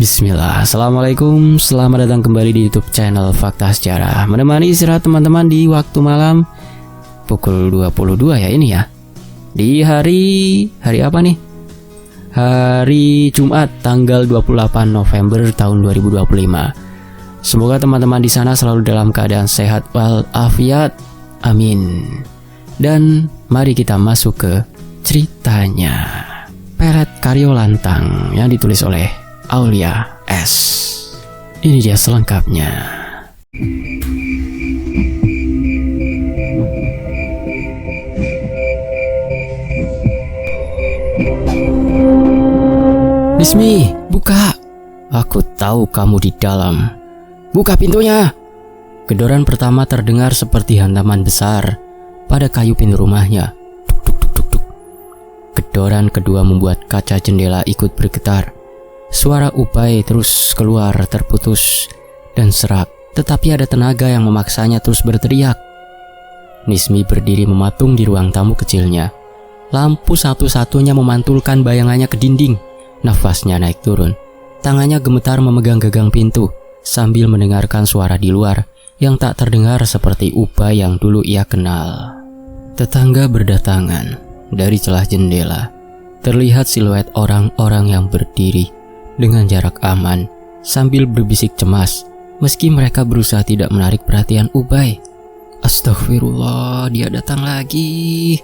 Bismillah, Assalamualaikum, selamat datang kembali di YouTube channel Fakta Sejarah. Menemani istirahat teman-teman di waktu malam pukul 22 ya ini ya. Di hari apa nih? Hari Jumat tanggal 28 November tahun 2025. Semoga teman-teman di sana selalu dalam keadaan sehat walafiat. Amin. Dan mari kita masuk ke ceritanya. Peret Karyo Lantang yang ditulis oleh Aulia S. Ini dia selengkapnya. Nismi, buka. Aku tahu kamu di dalam. Buka pintunya. Gedoran pertama terdengar seperti hantaman besar pada kayu pintu rumahnya. Duk, duk, duk, duk, duk. Gedoran kedua membuat kaca jendela ikut bergetar. Suara Upay terus keluar terputus dan serak, tetapi ada tenaga yang memaksanya terus berteriak. Nismi berdiri mematung di ruang tamu kecilnya. Lampu satu-satunya memantulkan bayangannya ke dinding. Nafasnya naik turun. Tangannya gemetar memegang gagang pintu sambil mendengarkan suara di luar yang tak terdengar seperti Upay yang dulu ia kenal. Tetangga berdatangan dari celah jendela. Terlihat siluet orang-orang yang berdiri dengan jarak aman sambil berbisik cemas meski mereka berusaha tidak menarik perhatian Upay. Astagfirullah, dia datang lagi.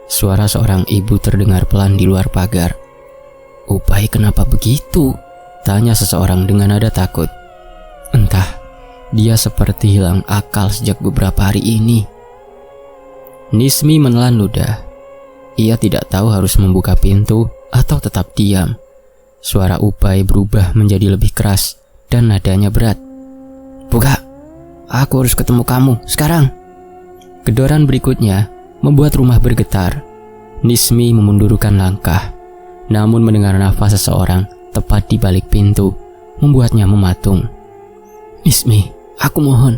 Suara seorang ibu terdengar pelan di luar pagar. Upay, kenapa begitu? Tanya seseorang dengan nada takut. Entah, dia seperti hilang akal sejak beberapa hari ini. Nismi menelan ludah. Ia tidak tahu harus membuka pintu atau tetap diam. Suara Upay berubah menjadi lebih keras dan nadanya berat. Buka, aku harus ketemu kamu sekarang. Gedoran berikutnya membuat rumah bergetar. Nismi memundurkan langkah, namun mendengar nafas seseorang tepat di balik pintu membuatnya mematung. Nismi, aku mohon,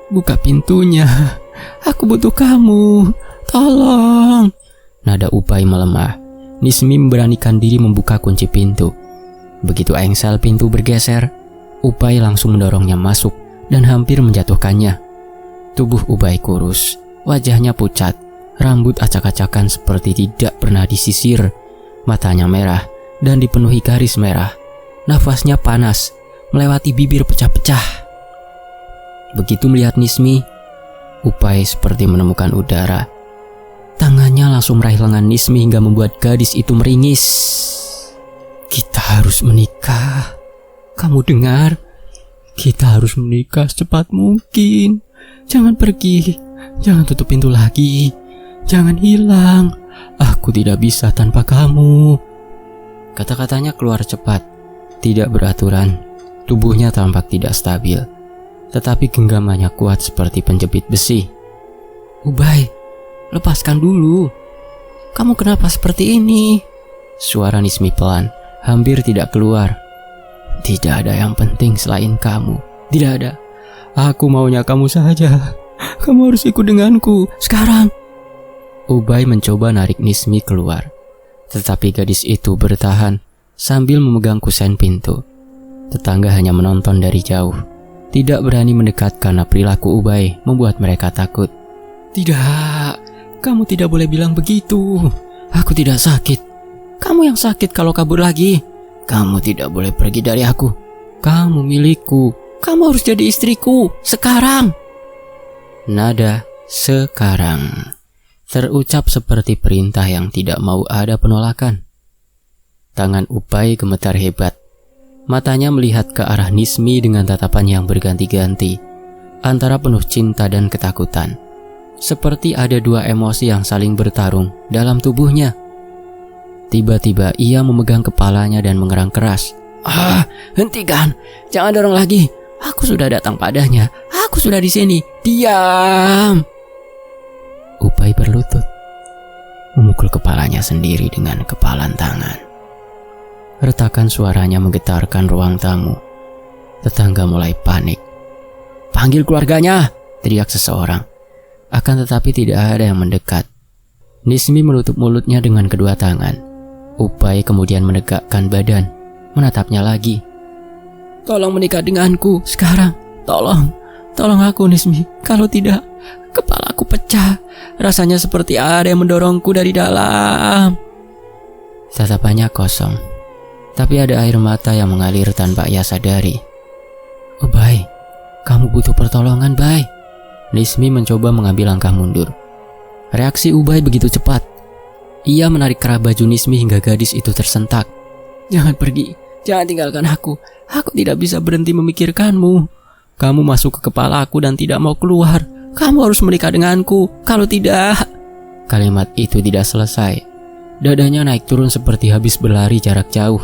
buka pintunya. Aku butuh kamu, tolong. Nada Upay melemah. Nismi memberanikan diri membuka kunci pintu. Begitu engsel pintu bergeser, Upay langsung mendorongnya masuk dan hampir menjatuhkannya. Tubuh Upay kurus, wajahnya pucat, rambut acak-acakan seperti tidak pernah disisir, matanya merah dan dipenuhi garis merah. Nafasnya panas, melewati bibir pecah-pecah. Begitu melihat Nismi, Upay seperti menemukan udara. Tangannya langsung meraih lengan Nismi hingga membuat gadis itu meringis. Kita harus menikah. Kamu dengar? Kita harus menikah secepat mungkin. Jangan pergi. Jangan tutup pintu lagi. Jangan hilang. Aku tidak bisa tanpa kamu. Kata-katanya keluar cepat, tidak beraturan. Tubuhnya tampak tidak stabil, tetapi genggamannya kuat seperti penjepit besi. Upay, lepaskan dulu. Kamu kenapa seperti ini? Suara Nismi pelan, hampir tidak keluar. Tidak ada yang penting selain kamu. Tidak ada. Aku maunya kamu saja. Kamu harus ikut denganku sekarang. Upay mencoba narik Nismi keluar, tetapi gadis itu bertahan sambil memegang kusen pintu. Tetangga hanya menonton dari jauh, tidak berani mendekat karena perilaku Upay membuat mereka takut. Tidak, kamu tidak boleh bilang begitu. Aku tidak sakit. Kamu yang sakit kalau kabur lagi. Kamu tidak boleh pergi dari aku. Kamu milikku. Kamu harus jadi istriku sekarang. Nada sekarang terucap seperti perintah yang tidak mau ada penolakan. Tangan Upay gemetar hebat. Matanya melihat ke arah Nismi dengan tatapan yang berganti-ganti, antara penuh cinta dan ketakutan. Seperti ada dua emosi yang saling bertarung dalam tubuhnya. Tiba-tiba ia memegang kepalanya dan mengerang keras. Hentikan, jangan dorong lagi. Aku sudah datang padanya. Aku sudah di sini. Diam. Upay berlutut, memukul kepalanya sendiri dengan kepalan tangan. Retakan suaranya menggetarkan ruang tamu. Tetangga mulai panik. Panggil keluarganya, teriak seseorang. Akan tetapi tidak ada yang mendekat. Nismi menutup mulutnya dengan kedua tangan. Upay kemudian menegakkan badan, menatapnya lagi. Tolong menikah denganku sekarang. Tolong aku Nismi. Kalau tidak, kepalaku pecah. Rasanya seperti ada yang mendorongku dari dalam. Tatapannya kosong, tapi ada air mata yang mengalir tanpa ia sadari. Ubay, kamu butuh pertolongan, Bay. Nismi mencoba mengambil langkah mundur. Reaksi Ubay begitu cepat. Ia menarik kerah baju Nismi hingga gadis itu tersentak. Jangan pergi, jangan tinggalkan aku. Aku tidak bisa berhenti memikirkanmu. Kamu masuk ke kepala aku dan tidak mau keluar. Kamu harus menikah denganku. Kalau tidak... Kalimat itu tidak selesai. Dadanya naik turun seperti habis berlari jarak jauh.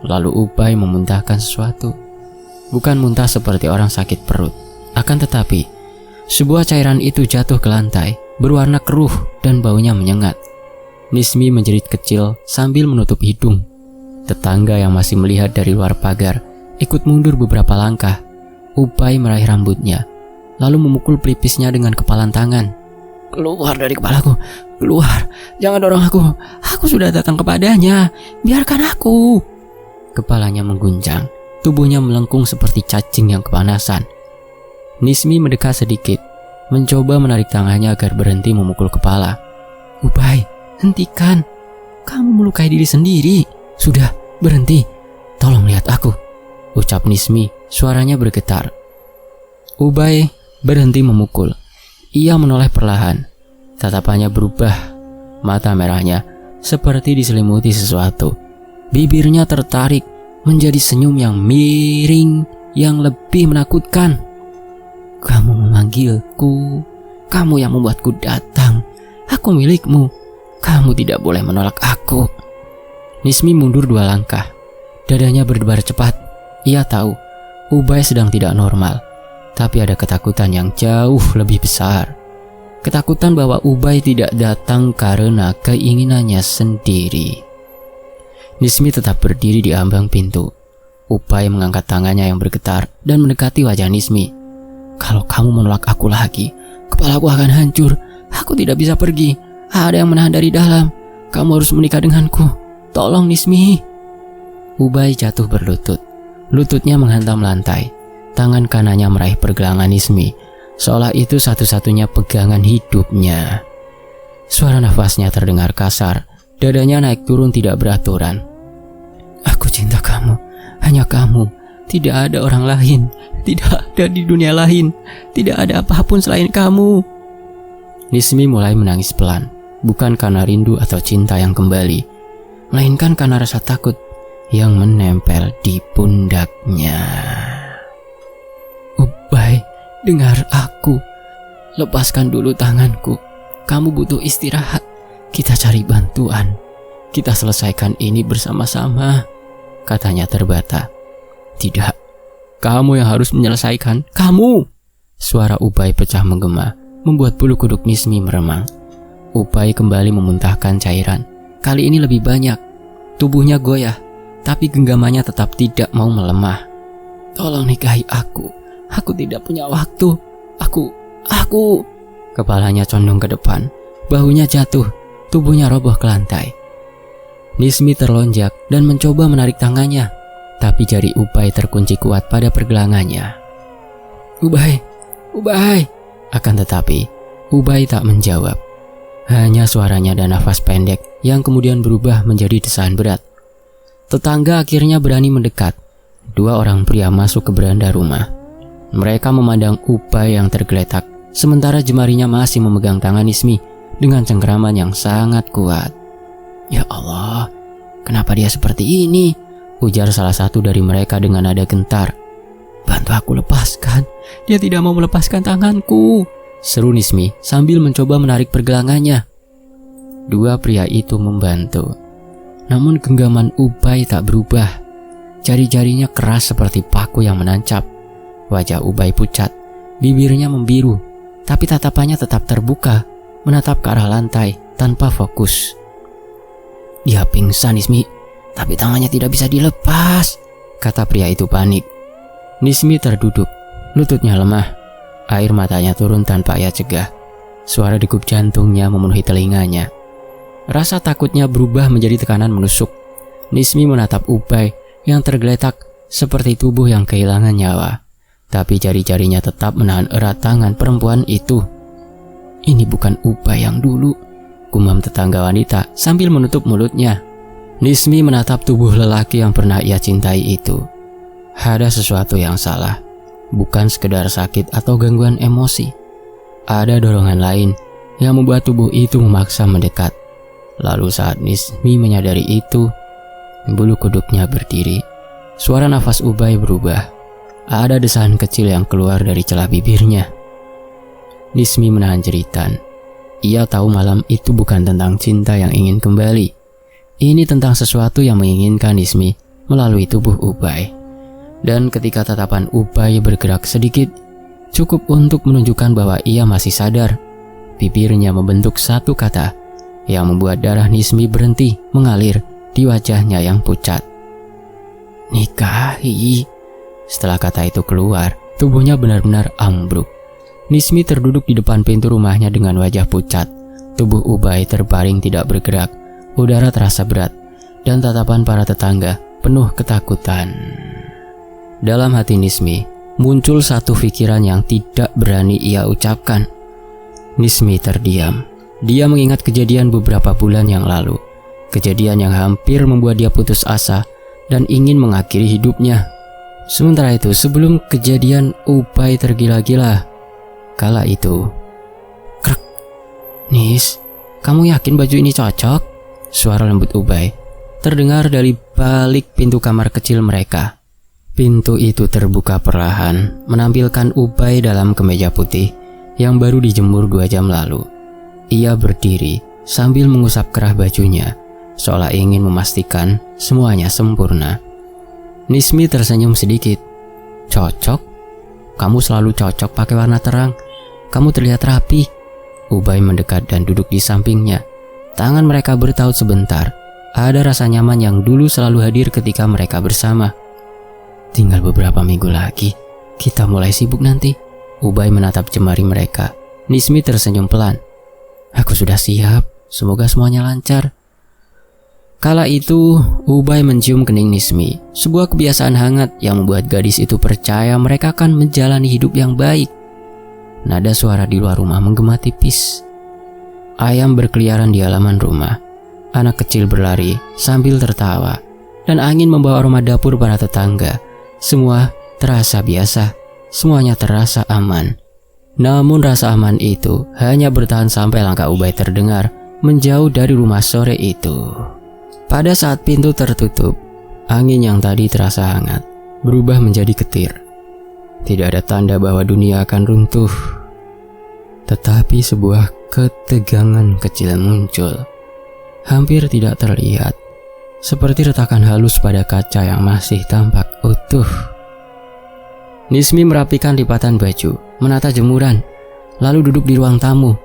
Lalu Ubay memuntahkan sesuatu. Bukan muntah seperti orang sakit perut. Akan tetapi, sebuah cairan itu jatuh ke lantai, berwarna keruh dan baunya menyengat. Nismi menjerit kecil sambil menutup hidung. Tetangga yang masih melihat dari luar pagar ikut mundur beberapa langkah. Ubay meraih rambutnya, lalu memukul pelipisnya dengan kepalan tangan. Keluar dari kepalaku, keluar, jangan dorong aku. Aku sudah datang kepadanya, biarkan aku. Kepalanya mengguncang, tubuhnya melengkung seperti cacing yang kepanasan. Nismi mendekat sedikit, mencoba menarik tangannya agar berhenti memukul kepala. Ubay, hentikan, kamu melukai diri sendiri. Sudah, berhenti, tolong lihat aku, ucap Nismi, suaranya bergetar. Ubay berhenti memukul. Ia menoleh perlahan. Tatapannya berubah. Mata merahnya seperti diselimuti sesuatu. Bibirnya tertarik menjadi senyum yang miring, yang lebih menakutkan. Kamu memanggilku. Kamu yang membuatku datang. Aku milikmu. Kamu tidak boleh menolak aku. Nismi mundur 2 langkah. Dadanya berdebar cepat. Ia tahu Ubay sedang tidak normal. Tapi ada ketakutan yang jauh lebih besar. Ketakutan bahwa Ubay tidak datang karena keinginannya sendiri. Nismi tetap berdiri di ambang pintu. Ubay mengangkat tangannya yang bergetar dan mendekati wajah Nismi. Kalau kamu menolak aku lagi, kepalaku akan hancur. Aku tidak bisa pergi. Ada yang menahan dari dalam. Kamu harus menikah denganku. Tolong Nismi. Ubay jatuh berlutut. Lututnya menghantam lantai. Tangan kanannya meraih pergelangan Nismi, seolah itu satu-satunya pegangan hidupnya. Suara nafasnya terdengar kasar, dadanya naik turun tidak beraturan. Aku cinta kamu, hanya kamu, tidak ada orang lain, tidak ada di dunia lain, tidak ada apapun selain kamu. Nismi mulai menangis pelan, bukan karena rindu atau cinta yang kembali, melainkan karena rasa takut yang menempel di pundaknya. Ubay, dengar aku. Lepaskan dulu tanganku. Kamu butuh istirahat. Kita cari bantuan. Kita selesaikan ini bersama-sama, katanya terbata. Tidak, kamu yang harus menyelesaikan. Kamu! Suara Ubay pecah menggema, membuat bulu kuduk Nismi meremang. Ubay kembali memuntahkan cairan. Kali ini lebih banyak. Tubuhnya goyah, tapi genggamannya tetap tidak mau melemah. Tolong nikahi aku. Aku tidak punya waktu. Aku. Kepalanya condong ke depan. Bahunya jatuh. Tubuhnya roboh ke lantai. Nismi terlonjak dan mencoba menarik tangannya. Tapi jari Ubay terkunci kuat pada pergelangannya. Ubay. Akan tetapi, Ubay tak menjawab. Hanya suaranya dan nafas pendek yang kemudian berubah menjadi desahan berat. Tetangga akhirnya berani mendekat. 2 orang pria masuk ke beranda rumah. Mereka memandang Ubay yang tergeletak, sementara jemarinya masih memegang tangan Nismi dengan cengkeraman yang sangat kuat. Ya Allah, kenapa dia seperti ini? Ujar salah satu dari mereka dengan nada gentar. Bantu aku lepaskan, dia tidak mau melepaskan tanganku, seru Nismi sambil mencoba menarik pergelangannya. 2 pria itu membantu. Namun genggaman Ubay tak berubah. Jari-jarinya keras seperti paku yang menancap. Wajah Ubay pucat, bibirnya membiru, tapi tatapannya tetap terbuka, menatap ke arah lantai tanpa fokus. Dia pingsan, Nismi, tapi tangannya tidak bisa dilepas, kata pria itu panik. Nismi terduduk, lututnya lemah, air matanya turun tanpa ia cegah. Suara degup jantungnya memenuhi telinganya. Rasa takutnya berubah menjadi tekanan menusuk. Nismi menatap Ubay yang tergeletak seperti tubuh yang kehilangan nyawa. Tapi jari-jarinya tetap menahan erat tangan perempuan itu. Ini bukan Ubay yang dulu, gumam tetangga wanita sambil menutup mulutnya. Nismi menatap tubuh lelaki yang pernah ia cintai itu. Ada sesuatu yang salah, bukan sekedar sakit atau gangguan emosi. Ada dorongan lain yang membuat tubuh itu memaksa mendekat. Lalu saat Nismi menyadari itu, bulu kuduknya berdiri. Suara nafas Ubay berubah. Ada desahan kecil yang keluar dari celah bibirnya. Nismi menahan jeritan. Ia tahu malam itu bukan tentang cinta yang ingin kembali. Ini tentang sesuatu yang menginginkan Nismi melalui tubuh Ubay. Dan ketika tatapan Ubay bergerak sedikit, cukup untuk menunjukkan bahwa ia masih sadar, bibirnya membentuk satu kata yang membuat darah Nismi berhenti mengalir di wajahnya yang pucat. Nikahi. Setelah kata itu keluar, tubuhnya benar-benar ambruk. Nismi terduduk di depan pintu rumahnya dengan wajah pucat. Tubuh Ubay terbaring tidak bergerak. Udara terasa berat, dan tatapan para tetangga penuh ketakutan. Dalam hati Nismi muncul satu pikiran yang tidak berani ia ucapkan. Nismi terdiam. Dia mengingat kejadian beberapa bulan yang lalu. Kejadian yang hampir membuat dia putus asa dan ingin mengakhiri hidupnya. Sementara itu, sebelum kejadian Ubay tergila-gila, kala itu, krek. Nis, kamu yakin baju ini cocok? Suara lembut Ubay terdengar dari balik pintu kamar kecil mereka. Pintu itu terbuka perlahan, menampilkan Ubay dalam kemeja putih yang baru dijemur 2 jam lalu. Ia berdiri sambil mengusap kerah bajunya, seolah ingin memastikan semuanya sempurna. Nismi tersenyum sedikit. Cocok? Kamu selalu cocok pakai warna terang. Kamu terlihat rapi. Ubay mendekat dan duduk di sampingnya. Tangan mereka bertaut sebentar. Ada rasa nyaman yang dulu selalu hadir ketika mereka bersama. Tinggal beberapa minggu lagi, kita mulai sibuk nanti. Ubay menatap jemari mereka. Nismi tersenyum pelan. Aku sudah siap. Semoga semuanya lancar. Kala itu, Ubay mencium kening Nismi, sebuah kebiasaan hangat yang membuat gadis itu percaya mereka akan menjalani hidup yang baik. Nada suara di luar rumah menggema tipis. Ayam berkeliaran di halaman rumah. Anak kecil berlari sambil tertawa, dan angin membawa aroma dapur para tetangga. Semua terasa biasa, semuanya terasa aman. Namun rasa aman itu hanya bertahan sampai langkah Ubay terdengar menjauh dari rumah sore itu. Pada saat pintu tertutup, angin yang tadi terasa hangat berubah menjadi getir. Tidak ada tanda bahwa dunia akan runtuh, tetapi sebuah ketegangan kecil muncul, hampir tidak terlihat, seperti retakan halus pada kaca yang masih tampak utuh. Nismi merapikan lipatan baju, menata jemuran, lalu duduk di ruang tamu.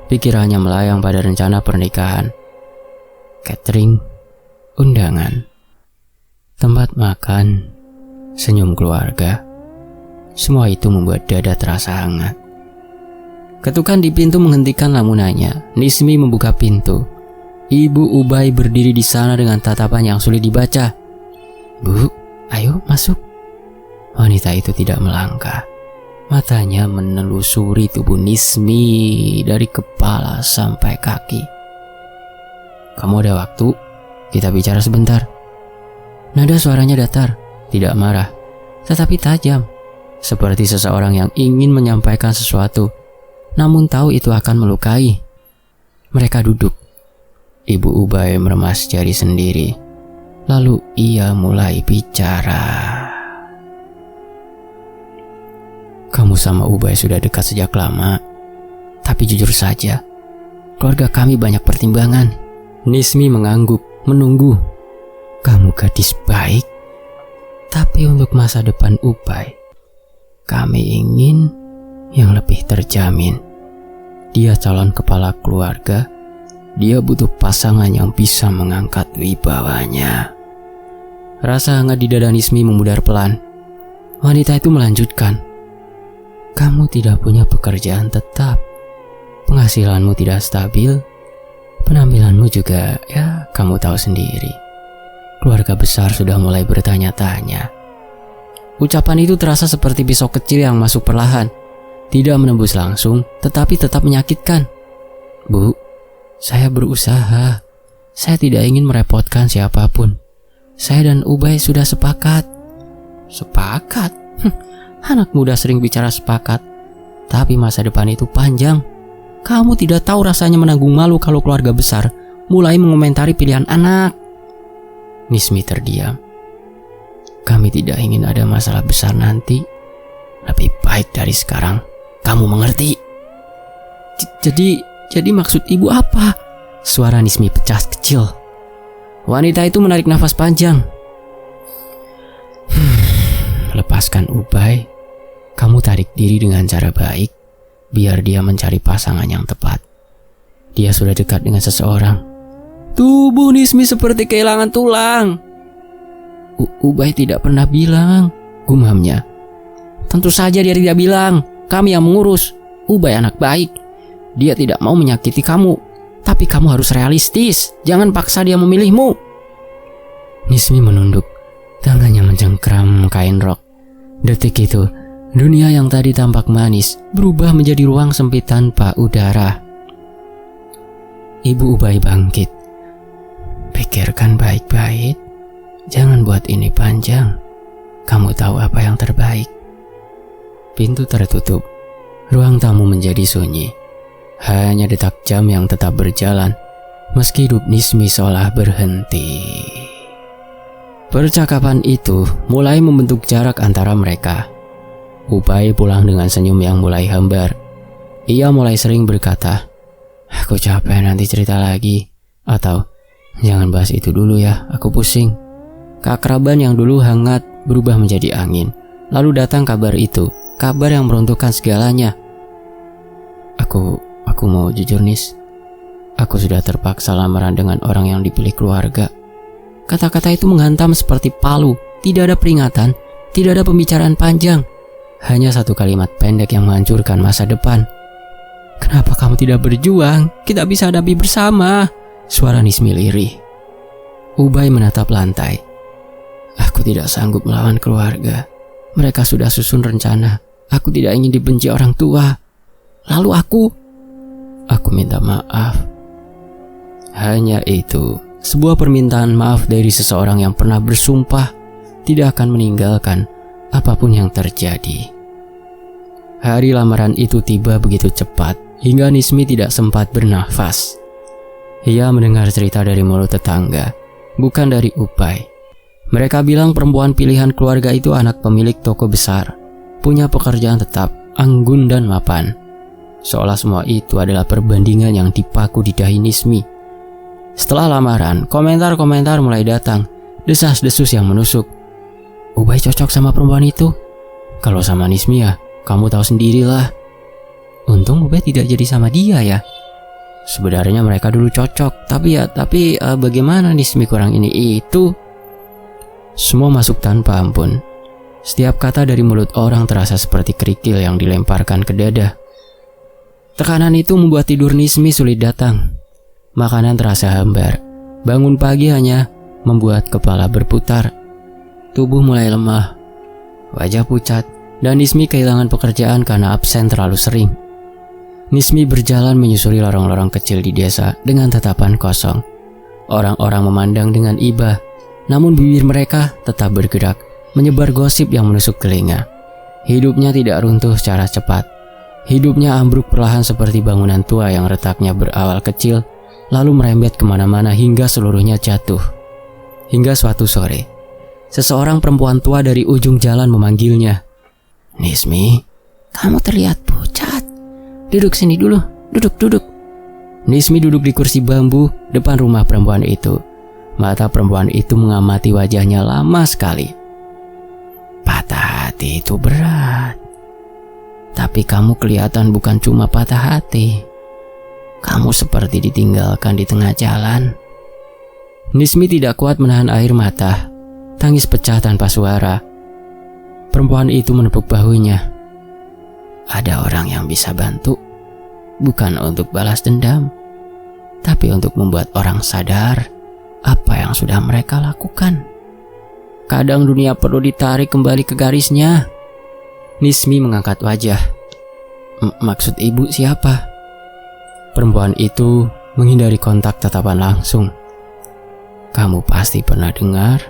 Pikirannya melayang pada rencana pernikahan, catering, undangan, tempat makan, senyum keluarga. Semua itu membuat dada terasa hangat. Ketukan di pintu menghentikan lamunannya. Nismi membuka pintu. Ibu Ubay berdiri di sana dengan tatapan yang sulit dibaca. Bu, ayo masuk. Wanita itu tidak melangkah. Matanya menelusuri tubuh Nismi dari kepala sampai kaki. Kamu ada waktu? Kita bicara sebentar. Nada suaranya datar, tidak marah, tetapi tajam, seperti seseorang yang ingin menyampaikan sesuatu, namun tahu itu akan melukai. Mereka duduk. Ibu Ubay meremas jari sendiri, lalu ia mulai bicara. Kamu sama Ubay sudah dekat sejak lama, tapi jujur saja, keluarga kami banyak pertimbangan. Nismi mengangguk, menunggu. Kamu gadis baik, tapi untuk masa depan Ubay, kami ingin yang lebih terjamin. Dia calon kepala keluarga. Dia butuh pasangan yang bisa mengangkat wibawanya. Rasa hangat di dada Nismi memudar pelan. Wanita itu melanjutkan. Kamu tidak punya pekerjaan tetap. Penghasilanmu tidak stabil. Penampilanmu juga, ya kamu tahu sendiri. Keluarga besar sudah mulai bertanya-tanya. Ucapan itu terasa seperti pisau kecil yang masuk perlahan. Tidak menembus langsung, tetapi tetap menyakitkan. Bu, saya berusaha. Saya tidak ingin merepotkan siapapun. Saya dan Ubay sudah sepakat. Sepakat? Anak muda sering bicara sepakat. Tapi masa depan itu panjang. Kamu tidak tahu rasanya menanggung malu kalau keluarga besar mulai mengomentari pilihan anak. Nismi terdiam. Kami tidak ingin ada masalah besar nanti. Lebih baik dari sekarang. Kamu mengerti? Jadi maksud ibu apa? Suara Nismi pecah kecil. Wanita itu menarik nafas panjang. Lepaskan Ubay. Kamu tarik diri dengan cara baik, biar dia mencari pasangan yang tepat. Dia sudah dekat dengan seseorang. Tubuh Nismi seperti kehilangan tulang. Ubay tidak pernah bilang, gumamnya. Tentu saja dia tidak bilang. Kami yang mengurus. Ubay anak baik. Dia tidak mau menyakiti kamu. Tapi kamu harus realistis. Jangan paksa dia memilihmu. Nismi menunduk. Tangannya mencengkram kain rok. Detik itu, dunia yang tadi tampak manis berubah menjadi ruang sempit tanpa udara. Ibu Ubay bangkit. Pikirkan baik-baik. Jangan buat ini panjang. Kamu tahu apa yang terbaik. Pintu tertutup. Ruang tamu menjadi sunyi. Hanya detak jam yang tetap berjalan, meski hidup Nismi seolah berhenti. Percakapan itu mulai membentuk jarak antara mereka. Ubay pulang dengan senyum yang mulai hambar. Ia mulai sering berkata, "Aku capek, nanti cerita lagi." Atau, "Jangan bahas itu dulu ya, aku pusing." Keakraban yang dulu hangat berubah menjadi angin. Lalu datang kabar itu, kabar yang meruntuhkan segalanya. Aku mau jujur, Nis. Aku sudah terpaksa lamaran dengan orang yang dipilih keluarga. Kata-kata itu menghantam seperti palu. Tidak ada peringatan, tidak ada pembicaraan panjang. Hanya satu kalimat pendek yang menghancurkan masa depan. Kenapa kamu tidak berjuang? Kita bisa hadapi bersama. Suara Nismi lirih. Ubay menatap lantai. Aku tidak sanggup melawan keluarga. Mereka sudah susun rencana. Aku tidak ingin dibenci orang tua. Lalu aku minta maaf. Hanya itu. Sebuah permintaan maaf dari seseorang yang pernah bersumpah tidak akan meninggalkan apapun yang terjadi. Hari lamaran itu tiba begitu cepat hingga Nismi tidak sempat bernafas. Ia mendengar cerita dari mulut tetangga, bukan dari Ubay. Mereka bilang perempuan pilihan keluarga itu anak pemilik toko besar, punya pekerjaan tetap, anggun dan mapan. Seolah semua itu adalah perbandingan yang dipaku di dahi Nismi. Setelah lamaran, komentar-komentar mulai datang, desas-desus yang menusuk. Ubay cocok sama perempuan itu. Kalau sama Nismi ya, kamu tahu sendirilah. Untung Ubay tidak jadi sama dia ya. Sebenarnya mereka dulu cocok, tapi bagaimana Nismi kurang ini itu? Semua masuk tanpa ampun. Setiap kata dari mulut orang terasa seperti kerikil yang dilemparkan ke dada. Tekanan itu membuat tidur Nismi sulit datang. Makanan terasa hambar. Bangun pagi hanya membuat kepala berputar. Tubuh mulai lemah. Wajah pucat. Dan Nismi kehilangan pekerjaan karena absen terlalu sering. Nismi berjalan menyusuri lorong-lorong kecil di desa dengan tatapan kosong. Orang-orang memandang dengan iba. Namun bibir mereka tetap bergerak, menyebar gosip yang menusuk telinga. Hidupnya tidak runtuh secara cepat. Hidupnya ambruk perlahan seperti bangunan tua yang retaknya berawal kecil, lalu merembet kemana-mana hingga seluruhnya jatuh. Hingga suatu sore, seseorang perempuan tua dari ujung jalan memanggilnya. Nismi, kamu terlihat pucat. Duduk sini dulu, duduk. Nismi duduk di kursi bambu depan rumah perempuan itu. Mata perempuan itu mengamati wajahnya lama sekali. Patah hati itu berat. Tapi kamu kelihatan bukan cuma patah hati. Kamu seperti ditinggalkan di tengah jalan. Nismi tidak kuat menahan air mata. Tangis pecah tanpa suara. Perempuan itu menepuk bahunya. Ada orang yang bisa bantu. Bukan untuk balas dendam, tapi untuk membuat orang sadar apa yang sudah mereka lakukan. Kadang dunia perlu ditarik kembali ke garisnya. Nismi mengangkat wajah. Maksud ibu siapa? Perempuan itu menghindari kontak tatapan langsung. Kamu pasti pernah dengar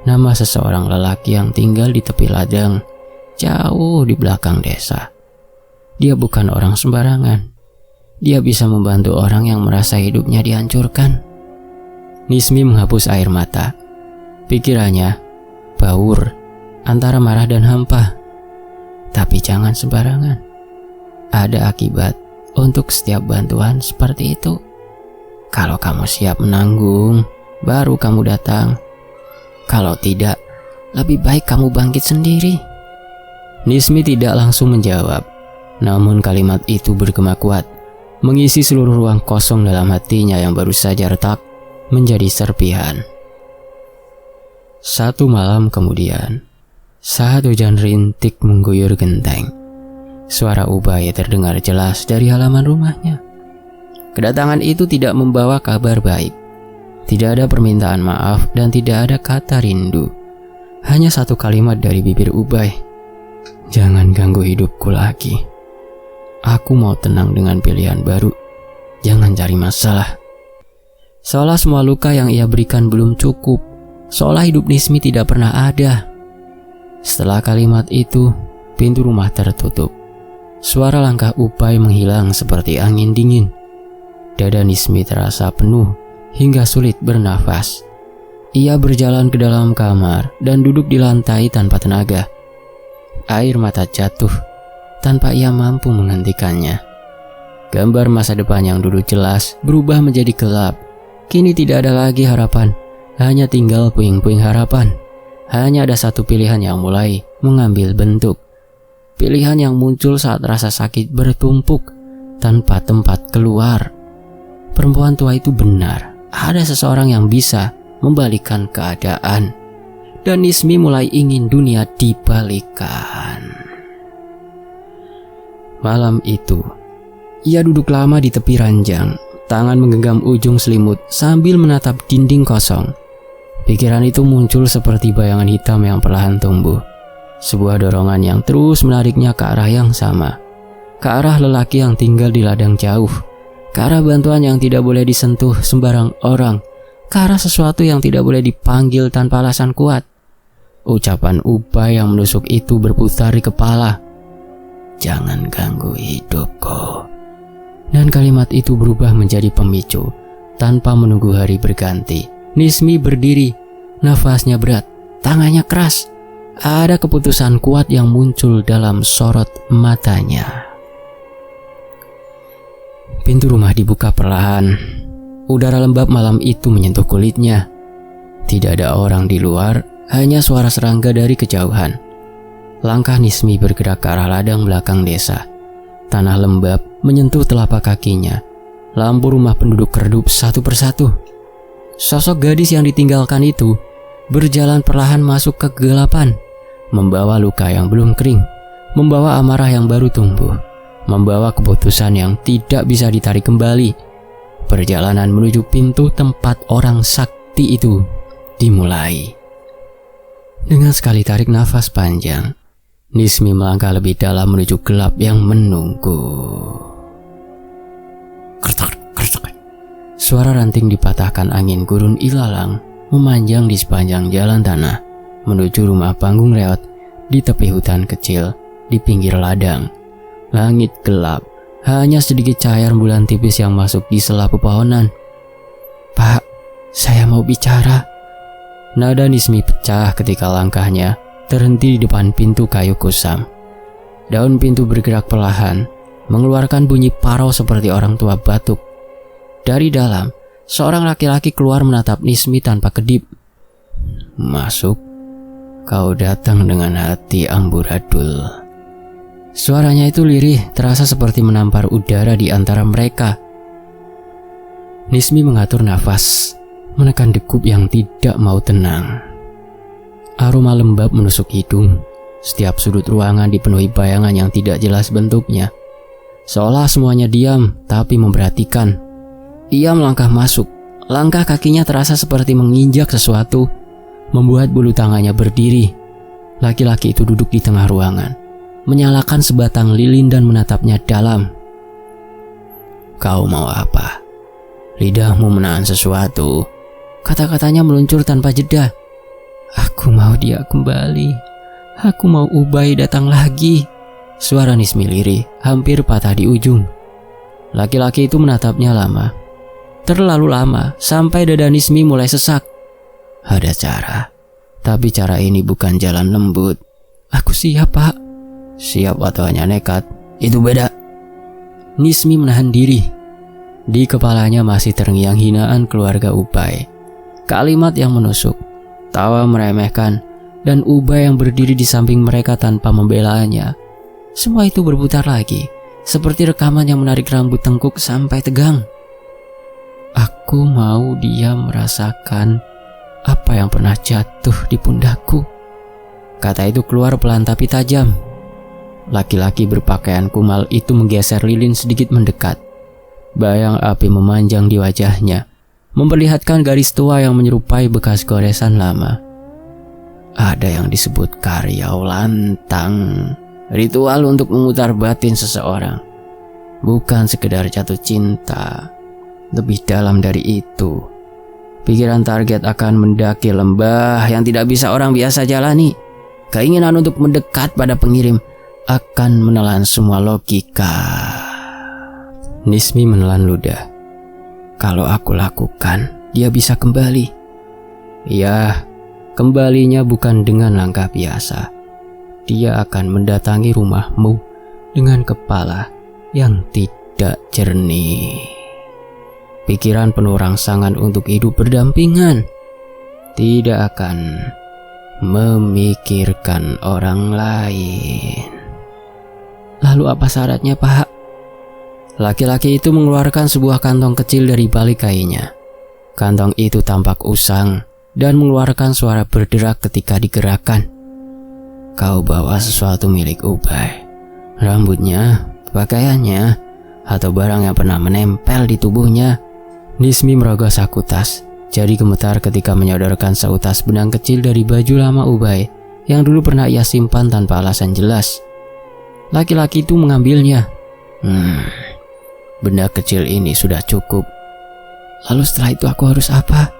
nama seseorang lelaki yang tinggal di tepi ladang, jauh di belakang desa. Dia bukan orang sembarangan. Dia bisa membantu orang yang merasa hidupnya dihancurkan. Nismi menghapus air mata. Pikirannya baur antara marah dan hampa. Tapi jangan sembarangan. Ada akibat untuk setiap bantuan seperti itu. Kalau kamu siap menanggung, baru kamu datang. Kalau tidak, lebih baik kamu bangkit sendiri. Nismi tidak langsung menjawab. Namun kalimat itu bergema kuat, mengisi seluruh ruang kosong dalam hatinya yang baru saja retak menjadi serpihan. Satu malam kemudian, saat hujan rintik mengguyur genteng, suara Ubay terdengar jelas dari halaman rumahnya. Kedatangan itu tidak membawa kabar baik. Tidak ada permintaan maaf dan tidak ada kata rindu. Hanya satu kalimat dari bibir Ubay. Jangan ganggu hidupku lagi. Aku mau tenang dengan pilihan baru. Jangan cari masalah. Seolah semua luka yang ia berikan belum cukup. Seolah hidup Nismi tidak pernah ada. Setelah kalimat itu, pintu rumah tertutup. Suara langkah Ubay menghilang seperti angin dingin. Dada Nismi terasa penuh hingga sulit bernafas. Ia berjalan ke dalam kamar dan duduk di lantai tanpa tenaga. Air mata jatuh tanpa ia mampu menghentikannya. Gambar masa depan yang dulu jelas berubah menjadi gelap. Kini tidak ada lagi harapan, hanya tinggal puing-puing harapan. Hanya ada satu pilihan yang mulai mengambil bentuk. Pilihan yang muncul saat rasa sakit bertumpuk tanpa tempat keluar. Perempuan tua itu benar, ada seseorang yang bisa membalikkan keadaan. Dan Nismi mulai ingin dunia dibalikkan. Malam itu, ia duduk lama di tepi ranjang, tangan menggenggam ujung selimut sambil menatap dinding kosong. Pikiran itu muncul seperti bayangan hitam yang perlahan tumbuh. Sebuah dorongan yang terus menariknya ke arah yang sama. Ke arah lelaki yang tinggal di ladang jauh. Ke arah bantuan yang tidak boleh disentuh sembarang orang. Ke arah sesuatu yang tidak boleh dipanggil tanpa alasan kuat. Ucapan Ubay yang menusuk itu berputar di kepala. Jangan ganggu hidupku. Dan kalimat itu berubah menjadi pemicu. Tanpa menunggu hari berganti, Nismi berdiri. Nafasnya berat, tangannya keras. Ada keputusan kuat yang muncul dalam sorot matanya. Pintu rumah dibuka perlahan. Udara lembab malam itu menyentuh kulitnya. Tidak ada orang di luar, hanya suara serangga dari kejauhan. Langkah Nismi bergerak ke arah ladang belakang desa. Tanah lembab menyentuh telapak kakinya. Lampu rumah penduduk redup satu persatu. Sosok gadis yang ditinggalkan itu berjalan perlahan masuk ke kegelapan, membawa luka yang belum kering, membawa amarah yang baru tumbuh, membawa keputusan yang tidak bisa ditarik kembali. Perjalanan menuju pintu tempat orang sakti itu dimulai. Dengan sekali tarik nafas panjang, Nismi melangkah lebih dalam menuju gelap yang menunggu. Kertak. Suara ranting dipatahkan angin gurun ilalang memanjang di sepanjang jalan tanah menuju rumah panggung reot di tepi hutan kecil di pinggir ladang. Langit gelap, hanya sedikit cahaya rembulan tipis yang masuk di sela pepohonan. Pak, saya mau bicara. Nada Nismi pecah ketika langkahnya terhenti di depan pintu kayu kusam. Daun pintu bergerak perlahan, mengeluarkan bunyi parau seperti orang tua batuk. Dari dalam, seorang laki-laki keluar menatap Nismi tanpa kedip. Masuk, kau datang dengan hati amburadul. Suaranya itu lirih, terasa seperti menampar udara di antara mereka. Nismi mengatur nafas, menekan degup yang tidak mau tenang. Aroma lembab menusuk hidung. Setiap sudut ruangan dipenuhi bayangan yang tidak jelas bentuknya. Seolah semuanya diam, tapi memperhatikan. Ia melangkah masuk. Langkah kakinya terasa seperti menginjak sesuatu. membuat bulu tangannya berdiri. Laki-laki itu duduk di tengah ruangan, menyalakan sebatang lilin dan menatapnya dalam. "Kau mau apa? Lidahmu menahan sesuatu." Kata-katanya meluncur tanpa jeda. "Aku mau dia kembali. Aku mau Ubay datang lagi." Suara Nismi lirih, hampir patah di ujung. Laki-laki itu menatapnya lama. Terlalu lama, sampai dada Nismi mulai sesak. "Ada cara. Tapi cara ini bukan jalan lembut." "Aku siap, Pak." "Siap atau hanya nekat? Itu beda." Nismi menahan diri. Di kepalanya masih terngiang hinaan keluarga Ubay. Kalimat yang menusuk, tawa meremehkan, dan Ubay yang berdiri di samping mereka tanpa membelanya. Semua itu berputar lagi, seperti rekaman yang menarik rambut tengkuk sampai tegang. "Aku mau dia merasakan apa yang pernah jatuh di pundakku." Kata itu keluar pelan tapi tajam. Laki-laki berpakaian kumal itu menggeser lilin sedikit mendekat. Bayang api memanjang di wajahnya, memperlihatkan garis tua yang menyerupai bekas goresan lama. Ada yang disebut karyau lantang, ritual untuk memutar batin seseorang. Bukan sekedar jatuh cinta, lebih dalam dari itu. Pikiran target akan mendaki lembah yang tidak bisa orang biasa jalani. Keinginan untuk mendekat pada pengirim akan menelan semua logika. Nismi menelan ludah. Kalau aku lakukan, dia bisa kembali. Ya, kembalinya bukan dengan langkah biasa. Dia akan mendatangi rumahmu dengan kepala yang tidak jernih. Pikiran penuh rangsangan untuk hidup berdampingan. Tidak akan memikirkan orang lain. "Lalu apa syaratnya, Pak?" Laki-laki itu mengeluarkan sebuah kantong kecil dari balik kainnya. Kantong itu tampak usang dan mengeluarkan suara berderak ketika digerakkan. "Kau bawa sesuatu milik Ubay. Rambutnya, pakaiannya, atau barang yang pernah menempel di tubuhnya." Nismi merogoh saku tas, jadi gemetar ketika menyodorkan seutas benang kecil dari baju lama Ubay yang dulu pernah ia simpan tanpa alasan jelas. Laki-laki itu mengambilnya. Benda kecil ini sudah cukup. Lalu setelah itu aku harus apa?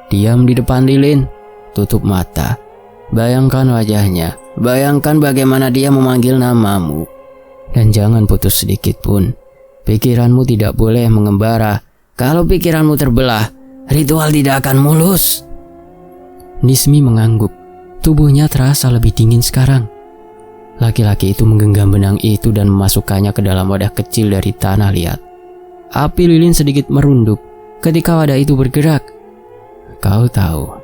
Diam di depan lilin, tutup mata. Bayangkan wajahnya, bayangkan bagaimana dia memanggil namamu. Dan jangan putus sedikit pun. Pikiranmu tidak boleh mengembara. Kalau pikiranmu terbelah, ritual tidak akan mulus. Nismi mengangguk. Tubuhnya terasa lebih dingin sekarang. Laki-laki itu menggenggam benang itu dan memasukkannya ke dalam wadah kecil dari tanah liat. Api lilin sedikit merunduk ketika wadah itu bergerak. Kau tahu,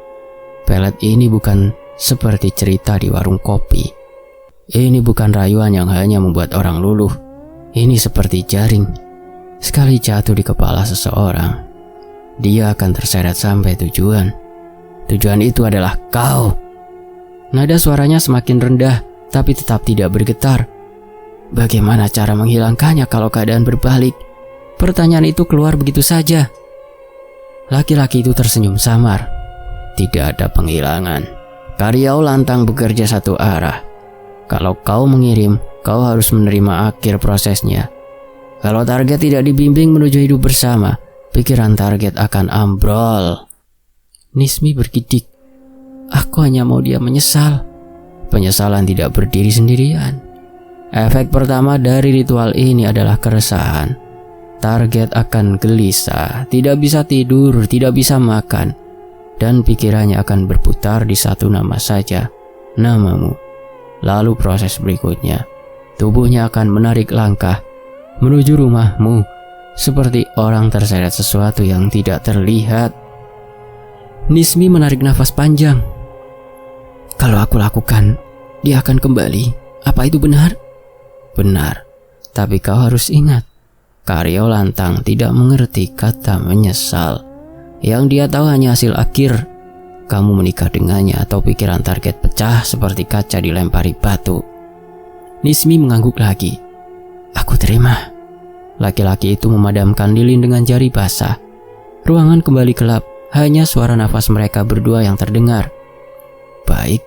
pelet ini bukan seperti cerita di warung kopi. Ini bukan rayuan yang hanya membuat orang luluh. Ini seperti jaring. Sekali jatuh di kepala seseorang, dia akan terseret sampai tujuan. Tujuan itu adalah kau. Nada suaranya semakin rendah, tapi tetap tidak bergetar. Bagaimana cara menghilangkannya kalau keadaan berbalik? Pertanyaan itu keluar begitu saja. Laki-laki itu tersenyum samar. Tidak ada penghilangan. Karyau lantang bekerja satu arah. Kalau kau mengirim, kau harus menerima akhir prosesnya. Kalau target tidak dibimbing menuju hidup bersama, pikiran target akan ambrol. Nismi bergidik. Aku hanya mau dia menyesal. Penyesalan tidak berdiri sendirian. Efek pertama dari ritual ini adalah keresahan. Target akan gelisah, tidak bisa tidur, tidak bisa makan, dan pikirannya akan berputar di satu nama saja, namamu. Lalu proses berikutnya, tubuhnya akan menarik langkah menuju rumahmu, seperti orang terseret sesuatu yang tidak terlihat. Nismi menarik nafas panjang. Kalau aku lakukan, dia akan kembali. Apa itu benar? Benar, tapi kau harus ingat, Karyau lantang tidak mengerti kata menyesal. Yang dia tahu hanya hasil akhir. Kamu menikah dengannya atau pikiran target pecah seperti kaca dilempari batu. Nismi mengangguk lagi. Aku terima. Laki-laki itu memadamkan lilin dengan jari basah. Ruangan kembali gelap, hanya suara nafas mereka berdua yang terdengar. Baik,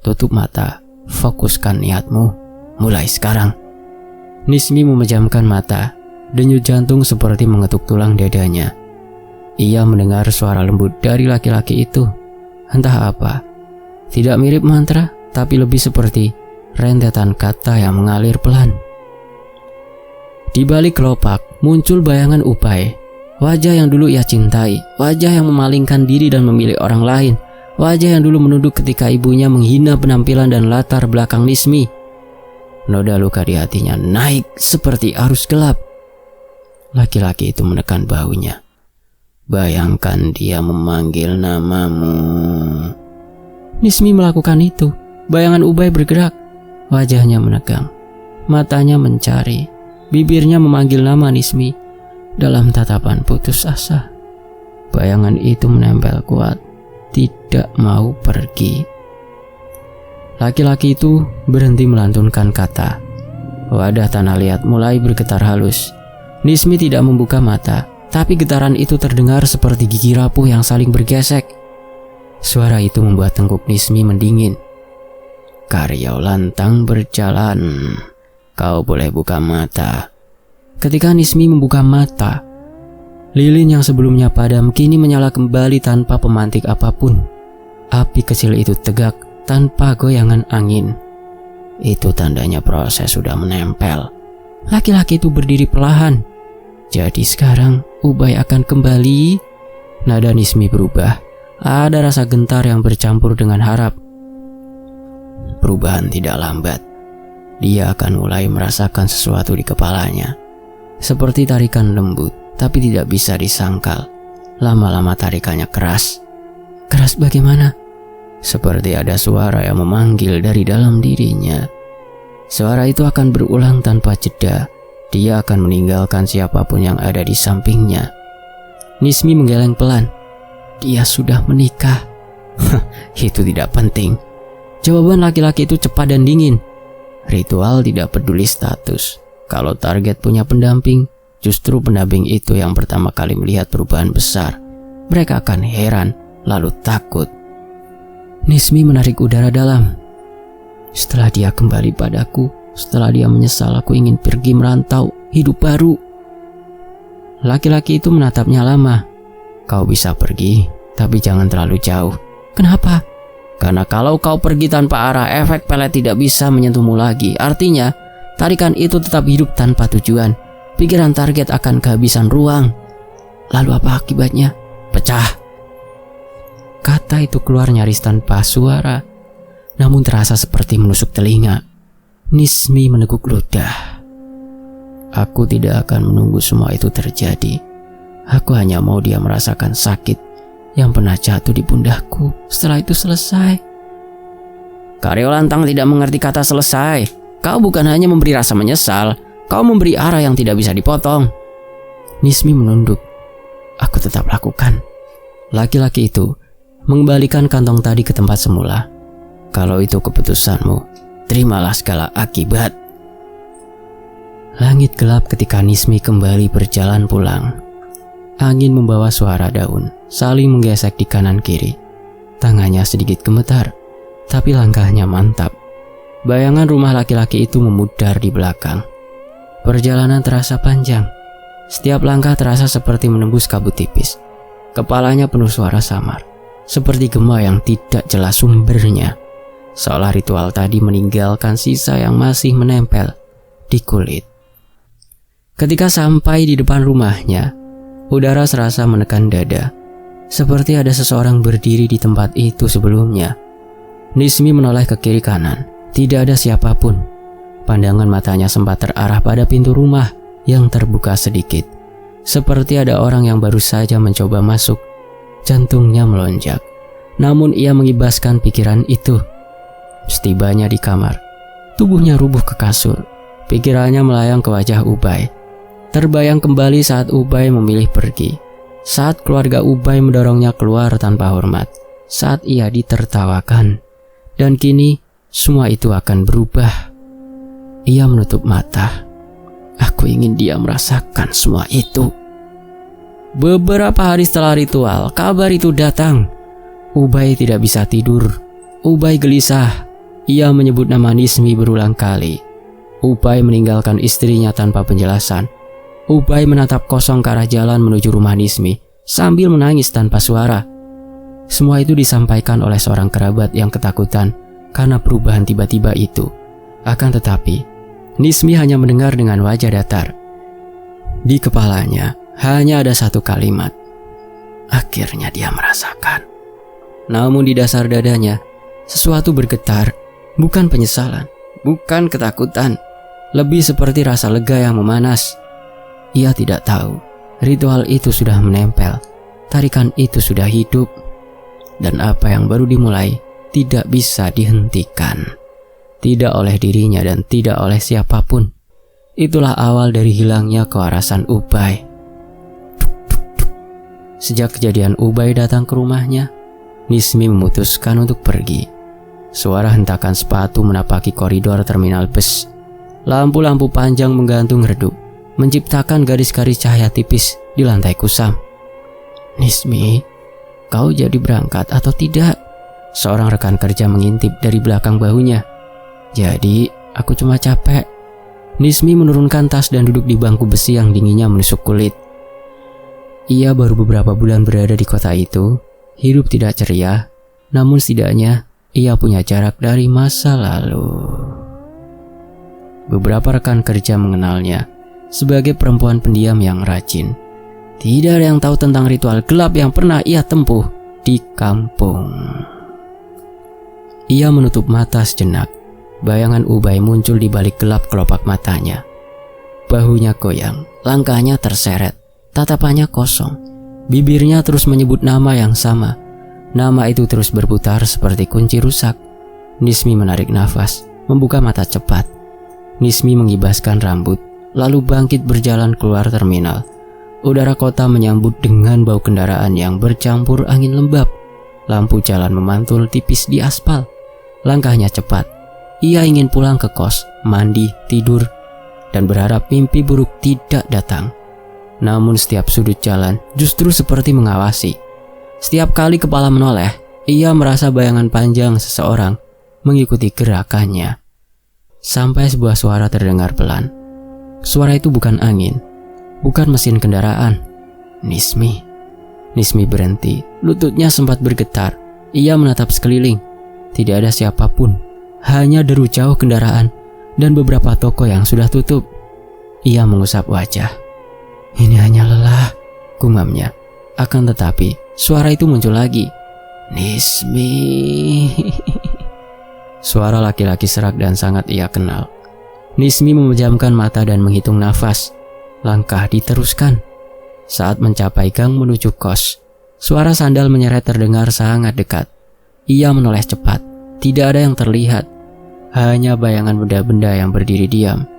tutup mata, fokuskan niatmu, mulai sekarang. Nismi memejamkan mata, denyut jantung seperti mengetuk tulang dadanya. Ia mendengar suara lembut dari laki-laki itu. Entah apa, tidak mirip mantra, tapi lebih seperti rentetan kata yang mengalir pelan. Di balik kelopak muncul bayangan Ubay, wajah yang dulu ia cintai, wajah yang memalingkan diri dan memilih orang lain, wajah yang dulu menunduk ketika ibunya menghina penampilan dan latar belakang Nismi. Noda luka di hatinya naik seperti arus gelap. Laki-laki itu menekan bahunya. Bayangkan dia memanggil namamu. Nismi melakukan itu. Bayangan Ubay bergerak. Wajahnya menegang. Matanya mencari. Bibirnya memanggil nama Nismi dalam tatapan putus asa. Bayangan itu menempel kuat. Tidak mau pergi. Laki-laki itu berhenti melantunkan kata. Wadah tanah liat mulai bergetar halus. Nismi tidak membuka mata, tapi getaran itu terdengar seperti gigi rapuh yang saling bergesek. Suara itu membuat tengkuk Nismi mendingin. Karyau lantang berjalan. Kau boleh buka mata. Ketika Nismi membuka mata, lilin yang sebelumnya padam kini menyala kembali tanpa pemantik apapun. Api kecil itu tegak tanpa goyangan angin. Itu tandanya proses sudah menempel. Laki-laki itu berdiri perlahan. Jadi sekarang Ubay akan kembali. Nada Nismi berubah. Ada rasa gentar yang bercampur dengan harap. Perubahan tidak lambat. Dia akan mulai merasakan sesuatu di kepalanya. Seperti tarikan lembut, tapi tidak bisa disangkal. Lama-lama tarikannya keras. Keras bagaimana? Seperti ada suara yang memanggil dari dalam dirinya. Suara itu akan berulang tanpa jeda. Dia akan meninggalkan siapapun yang ada di sampingnya. Nismi menggeleng pelan. Dia sudah menikah. Itu tidak penting. Jawaban laki-laki itu cepat dan dingin. Ritual tidak peduli status. Kalau target punya pendamping, justru pendamping itu yang pertama kali melihat perubahan besar. Mereka akan heran, lalu takut. Nismi menarik udara dalam. Setelah dia kembali padaku, setelah dia menyesal, aku ingin pergi merantau, hidup baru. Laki-laki itu menatapnya lama. Kau bisa pergi, tapi jangan terlalu jauh. Kenapa? Karena kalau kau pergi tanpa arah, efek pelet tidak bisa menyentuhmu lagi. Artinya, tarikan itu tetap hidup tanpa tujuan. Pikiran target akan kehabisan ruang. Lalu apa akibatnya? Pecah. Kata itu keluar nyaris tanpa suara, namun terasa seperti menusuk telinga. Nismi meneguk ludah. Aku tidak akan menunggu semua itu terjadi. Aku hanya mau dia merasakan sakit yang pernah jatuh di pundakku. Setelah itu selesai. Karyau lantang tidak mengerti kata selesai. Kau bukan hanya memberi rasa menyesal, kau memberi arah yang tidak bisa dipotong. Nismi menunduk. Aku tetap lakukan. Laki-laki itu mengembalikan kantong tadi ke tempat semula. Kalau itu keputusanmu, terimalah segala akibat. Langit gelap ketika Nismi kembali berjalan pulang. Angin membawa suara daun saling menggesek di kanan kiri. Tangannya sedikit gemetar, tapi langkahnya mantap. Bayangan rumah laki-laki itu memudar di belakang. Perjalanan terasa panjang. Setiap langkah terasa seperti menembus kabut tipis. Kepalanya penuh suara samar, seperti gema yang tidak jelas sumbernya. Seolah ritual tadi meninggalkan sisa yang masih menempel di kulit. Ketika sampai di depan rumahnya, udara serasa menekan dada, seperti ada seseorang berdiri di tempat itu sebelumnya. Nismi menoleh ke kiri kanan, tidak ada siapapun. Pandangan matanya sempat terarah pada pintu rumah yang terbuka sedikit, seperti ada orang yang baru saja mencoba masuk. Jantungnya melonjak, namun ia mengibaskan pikiran itu. Setibanya di kamar, tubuhnya rubuh ke kasur. Pikirannya melayang ke wajah Ubay. Terbayang kembali saat Ubay memilih pergi, saat keluarga Ubay mendorongnya keluar tanpa hormat, saat ia ditertawakan. Dan kini semua itu akan berubah. Ia menutup mata. Aku ingin dia merasakan semua itu. Beberapa hari setelah ritual, kabar itu datang. Ubay tidak bisa tidur. Ubay gelisah. Ia menyebut nama Nismi berulang kali. Ubay meninggalkan istrinya tanpa penjelasan. Ubay menatap kosong ke arah jalan menuju rumah Nismi sambil menangis tanpa suara. Semua itu disampaikan oleh seorang kerabat yang ketakutan karena perubahan tiba-tiba itu. Akan tetapi, Nismi hanya mendengar dengan wajah datar. Di kepalanya hanya ada satu kalimat. Akhirnya dia merasakan. Namun di dasar dadanya, sesuatu bergetar, bukan penyesalan, bukan ketakutan, lebih seperti rasa lega yang memanas. Ia tidak tahu, ritual itu sudah menempel, tarikan itu sudah hidup, dan apa yang baru dimulai tidak bisa dihentikan. Tidak oleh dirinya dan tidak oleh siapapun. Itulah awal dari hilangnya kewarasan Ubay. Sejak kejadian Ubay datang ke rumahnya, Nismi memutuskan untuk pergi. Suara hentakan sepatu menapaki koridor terminal bus. Lampu-lampu panjang menggantung redup, menciptakan garis-garis cahaya tipis di lantai kusam. Nismi, kau jadi berangkat atau tidak? Seorang rekan kerja mengintip dari belakang bahunya. Jadi, aku cuma capek. Nismi menurunkan tas dan duduk di bangku besi yang dinginnya menusuk kulit. Ia baru beberapa bulan berada di kota itu, hidup tidak ceria, namun setidaknya ia punya jarak dari masa lalu. Beberapa rekan kerja mengenalnya sebagai perempuan pendiam yang rajin. Tidak ada yang tahu tentang ritual gelap yang pernah ia tempuh di kampung. Ia menutup mata sejenak. Bayangan Ubay muncul di balik gelap kelopak matanya. Bahunya goyang, langkahnya terseret, tatapannya kosong. Bibirnya terus menyebut nama yang sama. Nama itu terus berputar seperti kunci rusak. Nismi menarik nafas, membuka mata cepat. Nismi mengibaskan rambut, lalu bangkit berjalan keluar terminal. Udara kota menyambut dengan bau kendaraan yang bercampur angin lembab. Lampu jalan memantul tipis di aspal. Langkahnya cepat. Ia ingin pulang ke kos, mandi, tidur, dan berharap mimpi buruk tidak datang. Namun setiap sudut jalan justru seperti mengawasi. Setiap kali kepala menoleh, ia merasa bayangan panjang seseorang mengikuti gerakannya. Sampai sebuah suara terdengar pelan. Suara itu bukan angin, bukan mesin kendaraan. Nismi. Nismi berhenti, lututnya sempat bergetar. Ia menatap sekeliling. Tidak ada siapapun. Hanya deru jauh kendaraan dan beberapa toko yang sudah tutup. Ia mengusap wajah. Ini hanya lelah, gumamnya. Akan tetapi, suara itu muncul lagi. Nismi. Suara laki-laki serak dan sangat ia kenal. Nismi memejamkan mata dan menghitung nafas. Langkah diteruskan. Saat mencapai gang menuju kos, suara sandal menyeret terdengar sangat dekat. Ia menoleh cepat. Tidak ada yang terlihat, hanya bayangan benda-benda yang berdiri diam.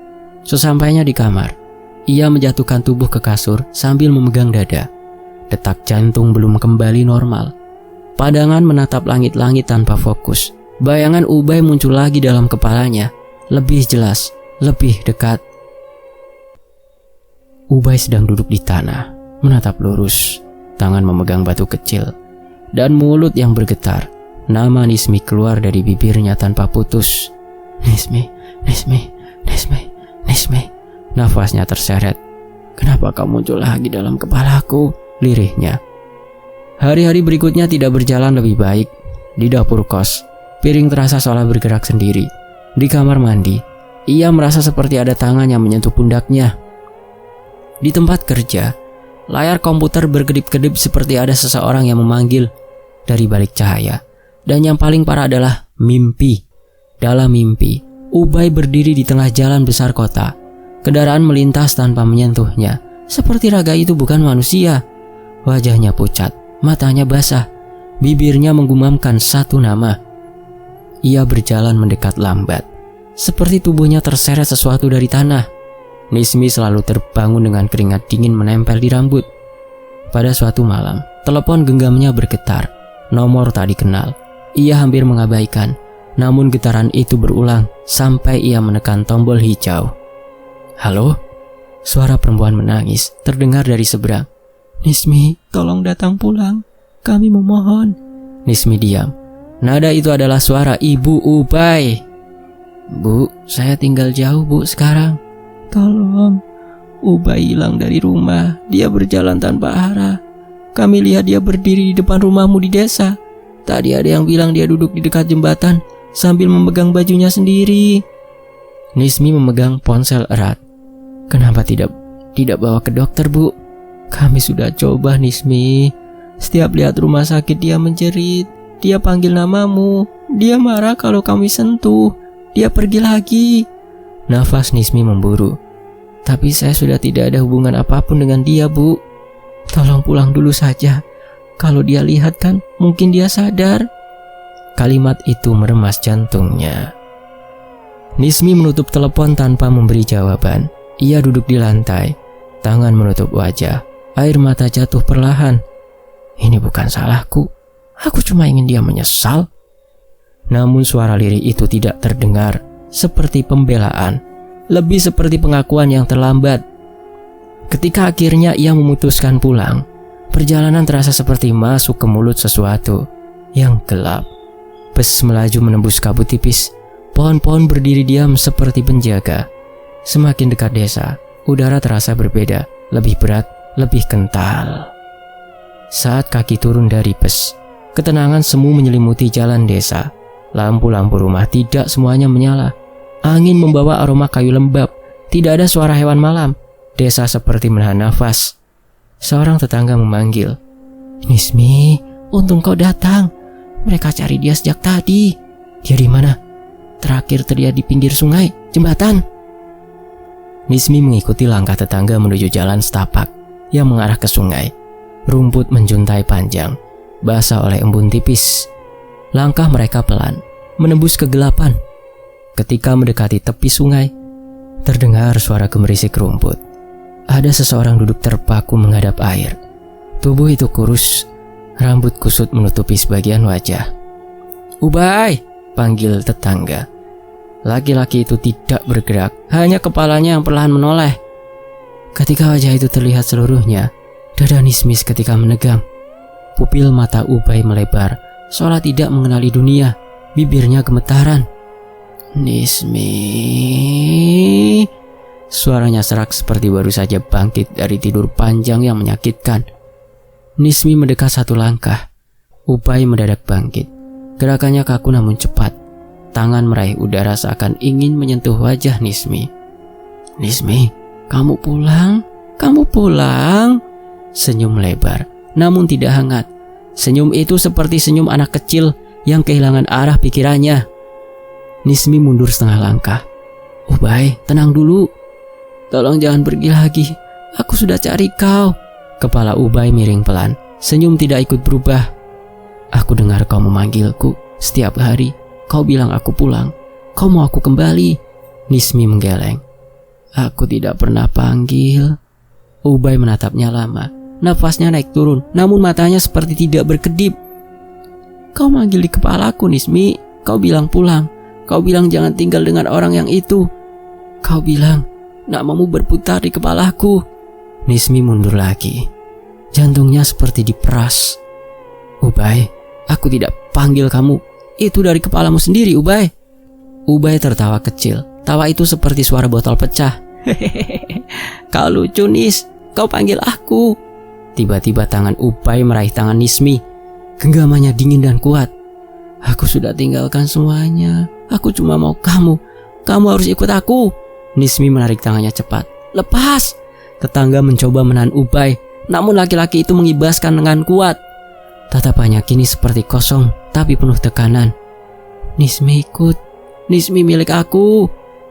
Sesampainya di kamar, ia menjatuhkan tubuh ke kasur sambil memegang dada. Detak jantung belum kembali normal. Pandangan menatap langit-langit tanpa fokus. Bayangan Ubay muncul lagi dalam kepalanya, lebih jelas, lebih dekat. Ubay sedang duduk di tanah, menatap lurus, tangan memegang batu kecil, dan mulut yang bergetar. Nama Nismi keluar dari bibirnya tanpa putus. Nismi, Nismi, Nismi, Nismi. Nafasnya terseret. Kenapa kau muncul lagi dalam kepalaku? Lirihnya. Hari-hari berikutnya tidak berjalan lebih baik. Di dapur kos, piring terasa seolah bergerak sendiri. Di kamar mandi, ia merasa seperti ada tangan yang menyentuh pundaknya. Di tempat kerja, layar komputer berkedip-kedip seperti ada seseorang yang memanggil dari balik cahaya. Dan yang paling parah adalah mimpi. Dalam mimpi, Ubay berdiri di tengah jalan besar kota. Kendaraan melintas tanpa menyentuhnya. Seperti raga itu bukan manusia. Wajahnya pucat, matanya basah. Bibirnya menggumamkan satu nama. Ia berjalan mendekat lambat. Seperti tubuhnya terseret sesuatu dari tanah. Nismi selalu terbangun dengan keringat dingin menempel di rambut. Pada suatu malam, telepon genggamnya bergetar. Nomor tak dikenal. Ia hampir mengabaikan, namun getaran itu berulang sampai ia menekan tombol hijau. Halo? Suara perempuan menangis terdengar dari seberang. Nismi, tolong datang pulang. Kami memohon. Nismi diam. Nada itu adalah suara Ibu Ubay. "Bu, saya tinggal jauh, Bu, sekarang. Tolong. Ubay hilang dari rumah. Dia berjalan tanpa arah. Kami lihat dia berdiri di depan rumahmu di desa. Tadi ada yang bilang dia duduk di dekat jembatan sambil memegang bajunya sendiri." Nismi memegang ponsel erat. "Kenapa tidak bawa ke dokter, Bu?" "Kami sudah coba, Nismi. Setiap lihat rumah sakit dia menjerit. Dia panggil namamu. Dia marah kalau kami sentuh. Dia pergi lagi." Nafas Nismi memburu. "Tapi saya sudah tidak ada hubungan apapun dengan dia, Bu. Tolong pulang dulu saja. Kalau dia lihat kan, mungkin dia sadar." Kalimat itu meremas jantungnya. Nismi menutup telepon tanpa memberi jawaban. Ia duduk di lantai, tangan menutup wajah. Air mata jatuh perlahan. "Ini bukan salahku. Aku cuma ingin dia menyesal." Namun suara lirih itu tidak terdengar seperti pembelaan, lebih seperti pengakuan yang terlambat. Ketika akhirnya ia memutuskan pulang, perjalanan terasa seperti masuk ke mulut sesuatu yang gelap. Bus melaju menembus kabut tipis. Pohon-pohon berdiri diam seperti penjaga. Semakin dekat desa, udara terasa berbeda, lebih berat, lebih kental. Saat kaki turun dari bus, ketenangan semu menyelimuti jalan desa. Lampu-lampu rumah tidak semuanya menyala. Angin membawa aroma kayu lembab. Tidak ada suara hewan malam. Desa seperti menahan nafas. Seorang tetangga memanggil, "Nismi, untung kau datang. Mereka cari dia sejak tadi." "Dia di mana?" "Terakhir terlihat di pinggir sungai, jembatan." Nismi mengikuti langkah tetangga menuju jalan setapak yang mengarah ke sungai. Rumput menjuntai panjang, basah oleh embun tipis. Langkah mereka pelan, menembus kegelapan. Ketika mendekati tepi sungai, terdengar suara gemerisik rumput. Ada seseorang duduk terpaku menghadap air. Tubuh itu kurus, rambut kusut menutupi sebagian wajah. "Ubay!" panggil tetangga. Laki-laki itu tidak bergerak, hanya kepalanya yang perlahan menoleh. Ketika wajah itu terlihat seluruhnya, dada Nismi ketika menegang. Pupil mata Ubay melebar, seolah tidak mengenali dunia. Bibirnya gemetaran. "Nismi." Suaranya serak seperti baru saja bangkit dari tidur panjang yang menyakitkan. Nismi mendekat satu langkah. Ubay mendadak bangkit. Gerakannya kaku namun cepat. Tangan meraih udara seakan ingin menyentuh wajah Nismi. "Nismi, kamu pulang? Kamu pulang?" Senyum lebar, namun tidak hangat. Senyum itu seperti senyum anak kecil yang kehilangan arah pikirannya. Nismi mundur setengah langkah. "Ubay, tenang dulu. Tolong jangan pergi lagi. Aku sudah cari kau." Kepala Ubay miring pelan. Senyum tidak ikut berubah. "Aku dengar kau memanggilku setiap hari. Kau bilang aku pulang. Kau mau aku kembali." Nismi menggeleng. "Aku tidak pernah panggil." Ubay menatapnya lama. Nafasnya naik turun, namun matanya seperti tidak berkedip. "Kau manggil di kepalaku, Nismi. Kau bilang pulang. Kau bilang jangan tinggal dengan orang yang itu. Kau bilang namamu berputar di kepalaku." Nismi mundur lagi. Jantungnya seperti diperas. "Ubay, aku tidak panggil kamu. Itu dari kepalamu sendiri, Ubay." Ubay tertawa kecil. Tawa itu seperti suara botol pecah. "Hehehe, kau lucu, Nis. Kau panggil aku." Tiba-tiba tangan Ubay meraih tangan Nismi. Genggamannya dingin dan kuat. "Aku sudah tinggalkan semuanya. Aku cuma mau kamu. Kamu harus ikut aku." Nismi menarik tangannya cepat. "Lepas!" Tetangga mencoba menahan Ubay, namun laki-laki itu mengibaskan dengan kuat. Tatapannya kini seperti kosong, tapi penuh tekanan. "Nismi ikut. Nismi milik aku."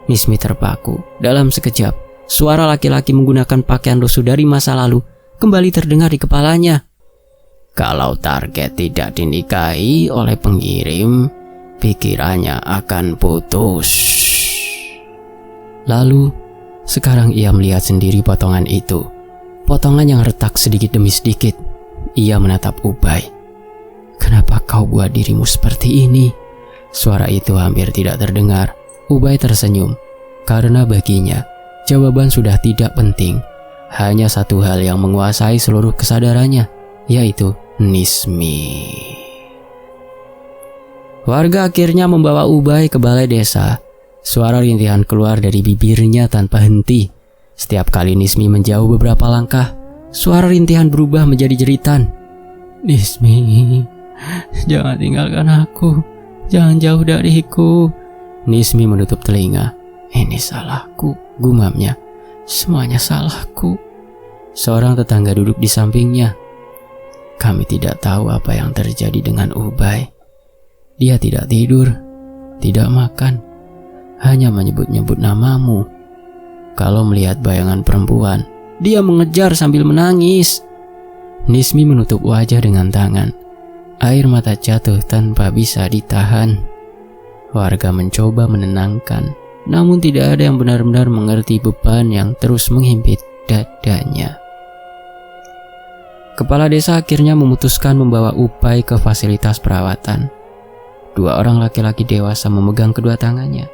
Nismi terpaku. Dalam sekejap, suara laki-laki menggunakan pakaian lusuh dari masa lalu kembali terdengar di kepalanya. "Kalau target tidak dinikahi oleh pengirim, pikirannya akan putus." Lalu, sekarang ia melihat sendiri potongan itu. Potongan yang retak sedikit demi sedikit. Ia menatap Ubay. "Kenapa kau buat dirimu seperti ini?" Suara itu hampir tidak terdengar. Ubay tersenyum, karena baginya jawaban sudah tidak penting. Hanya satu hal yang menguasai seluruh kesadarannya, yaitu Nismi. Warga akhirnya membawa Ubay ke balai desa. Suara rintihan keluar dari bibirnya tanpa henti. Setiap kali Nismi menjauh beberapa langkah, suara rintihan berubah menjadi jeritan. Nismi, jangan tinggalkan aku. Jangan jauh dariku. Nismi menutup telinga. Ini salahku, gumamnya. Semuanya salahku. Seorang tetangga duduk di sampingnya. Kami tidak tahu apa yang terjadi dengan Ubay. Dia tidak tidur, tidak makan, hanya menyebut-nyebut namamu. Kalau melihat bayangan perempuan, dia mengejar sambil menangis. Nismi menutup wajah dengan tangan. Air mata jatuh tanpa bisa ditahan. Warga mencoba menenangkan, namun tidak ada yang benar-benar mengerti beban yang terus menghimpit dadanya. Kepala desa akhirnya memutuskan membawa Ubay ke fasilitas perawatan. 2 orang laki-laki dewasa memegang kedua tangannya.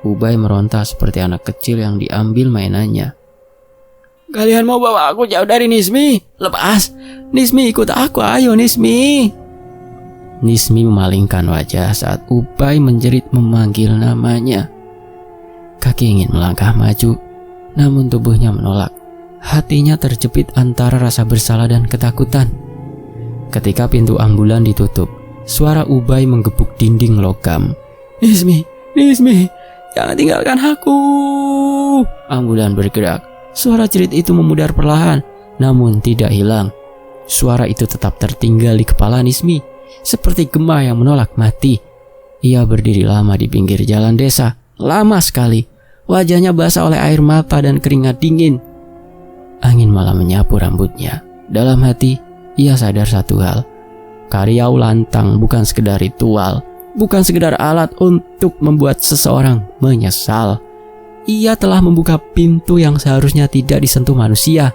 Ubay meronta seperti anak kecil yang diambil mainannya. Kalian mau bawa aku jauh dari Nismi? Lepas! Nismi, ikut aku, ayo Nismi! Nismi memalingkan wajah saat Ubay menjerit memanggil namanya. Kaki ingin melangkah maju, namun tubuhnya menolak. Hatinya terjepit antara rasa bersalah dan ketakutan. Ketika pintu ambulan ditutup, suara Ubay menggebuk dinding logam. Nismi, Nismi, jangan tinggalkan aku. Ambulan bergerak. Suara jerit itu memudar perlahan, namun tidak hilang. Suara itu tetap tertinggal di kepala Nismi, seperti gema yang menolak mati. Ia berdiri lama di pinggir jalan desa, lama sekali. Wajahnya basah oleh air mata dan keringat dingin. Angin malam menyapu rambutnya. Dalam hati, ia sadar satu hal. Karyau lantang bukan sekedar ritual, bukan sekedar alat untuk membuat seseorang menyesal. Ia telah membuka pintu yang seharusnya tidak disentuh manusia,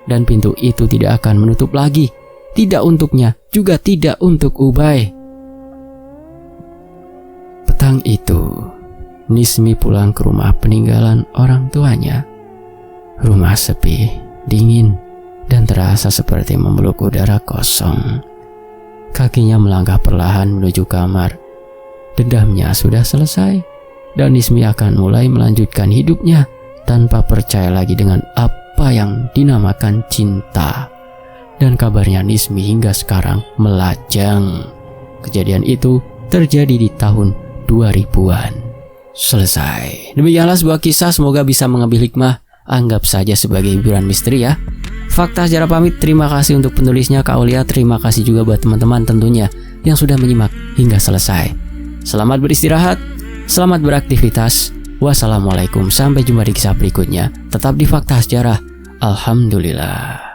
dan pintu itu tidak akan menutup lagi. Tidak untuknya, juga tidak untuk Ubay. Petang itu, Nismi pulang ke rumah peninggalan orang tuanya. Rumah sepi, dingin, dan terasa seperti memeluk udara kosong. Kakinya melangkah perlahan menuju kamar. Dendamnya sudah selesai, dan Nismi akan mulai melanjutkan hidupnya tanpa percaya lagi dengan apa yang dinamakan cinta. Dan kabarnya Nismi hingga sekarang melajang. Kejadian itu terjadi di tahun 2000-an. Selesai. Demikianlah sebuah kisah, semoga bisa mengambil hikmah. Anggap saja sebagai hiburan misteri ya. Fakta Sejarah pamit, terima kasih untuk penulisnya Kak Aulia. Terima kasih juga buat teman-teman tentunya yang sudah menyimak hingga selesai. Selamat beristirahat, selamat beraktivitas. Wassalamualaikum, sampai jumpa di kisah berikutnya. Tetap di Fakta Sejarah. Alhamdulillah.